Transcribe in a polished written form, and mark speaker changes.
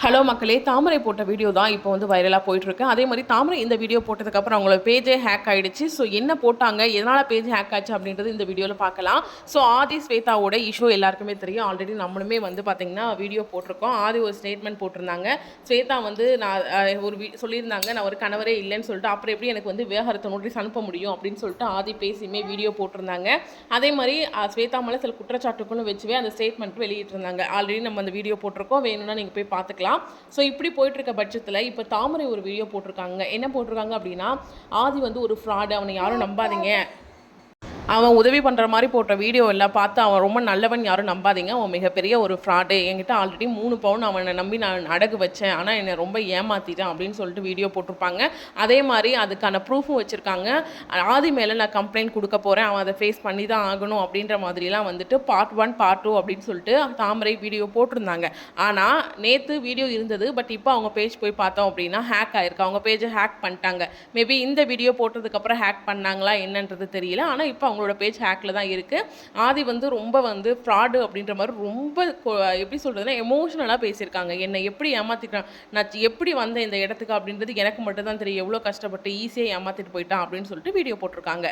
Speaker 1: Hello மக்களே, தாமரை போட்ட video தான் இப்போ வந்து வைரலாக போயிட்டுருக்கு. அதே மாதிரி தாமரை இந்த வீடியோ போட்டதுக்கப்புறம் அவங்களோட பேஜே ஹேக் ஆகிடுச்சு. ஸோ என்ன போட்டாங்க, எதனால் பேஜ் ஹேக் ஆச்சு அப்படின்றது இந்த வீடியோவில் பார்க்கலாம். ஸோ ஆதி ஸ்வேதாவோட இஷ்யூ எல்லாருக்குமே தெரியும். ஆல்ரெடி நம்மளுமே வந்து பார்த்திங்கன்னா வீடியோ போட்டிருக்கோம். ஆதி ஒரு ஸ்டேட்மெண்ட் போட்டிருந்தாங்க. ஸ்வேதா வந்து நான் சொல்லியிருந்தாங்க, நான் ஒரு கணவரே இல்லைன்னு சொல்லிட்டு, அப்புறம் எப்படி எனக்கு வந்து விவாகரத்து நோட்டீஸ் அனுப்ப முடியும் அப்படின்னு சொல்லிட்டு ஆதி பேசியுமே வீடியோ போட்டிருந்தாங்க. அதே மாதிரி ஸ்வேதா மேலே சில குற்றச்சாட்டுகளும் வச்சுவே அந்த ஸ்டேட்மெண்ட் வெளியிட்டிருந்தாங்க. ஆல்ரெடி நம்ம அந்த வீடியோ போட்டிருக்கோம், வேணும்னா நீங்கள் போய் பார்த்துக்கலாம். ஸோ இப்படி போயிட்டு இருக்க பட்சத்தில் இப்போ தாமரை ஒரு வீடியோ போட்டிருக்காங்க. என்ன போட்டிருக்காங்க அப்படின்னா, ஆதி வந்து ஒரு ஃப்ராடு, அவனை யாரும் நம்பாதீங்க, அவன் உதவி பண்ணுற மாதிரி போட்ட வீடியோ எல்லாம் பார்த்து அவன் ரொம்ப நல்லவன் யாரும் நம்பாதீங்க, அவன் மிகப்பெரிய ஒரு ஃப்ராடு, என்கிட்ட ஆல்ரெடி 3 பவுன் அவனை நம்பி நான் அடகு வச்சேன், ஆனால் என்னை ரொம்ப ஏமாற்றிட்டான் அப்படின்னு சொல்லிட்டு வீடியோ போட்டிருப்பாங்க. அதே மாதிரி அதுக்கான ப்ரூஃபும் வச்சுருக்காங்க. ஆதி மேலே நான் கம்ப்ளைண்ட் கொடுக்க போகிறேன், அவன் அதை ஃபேஸ் பண்ணி தான் ஆகணும் அப்படின்ற மாதிரிலாம் வந்துட்டு பார்ட் 1 பார்ட் 2 அப்படின்னு சொல்லிட்டு தாமரை வீடியோ போட்டிருந்தாங்க. ஆனால் நேற்று வீடியோ இருந்தது, பட் இப்போ அவங்க பேஜ் போய் பார்த்தோம் அப்படின்னா ஹேக் ஆயிருக்கு. அவங்க பேஜை ஹேக் பண்ணிட்டாங்க. மேபி இந்த வீடியோ போட்டதுக்கப்புறம் ஹேக் பண்ணாங்களா என்னன்றது தெரியல. ஆனால் இப்போ அவங்களோட பேஜ் ஹேக்கில் தான் இருக்குது. ஆதி வந்து ரொம்ப வந்து ஃப்ராடு அப்படின்ற மாதிரி ரொம்ப எப்படி சொல்கிறதுனா எமோஷ்னலாக பேசியிருக்காங்க. என்னை எப்படி ஏமாற்றிட்டான், நான் எப்படி வந்தேன் இந்த இடத்துக்கு அப்படின்றது எனக்கு மட்டும் தான் தெரியும், எவ்வளோ கஷ்டப்பட்டு ஈஸியாக ஏமாற்றிட்டு போயிட்டான் அப்படின்னு சொல்லிட்டு வீடியோ போட்டிருக்காங்க.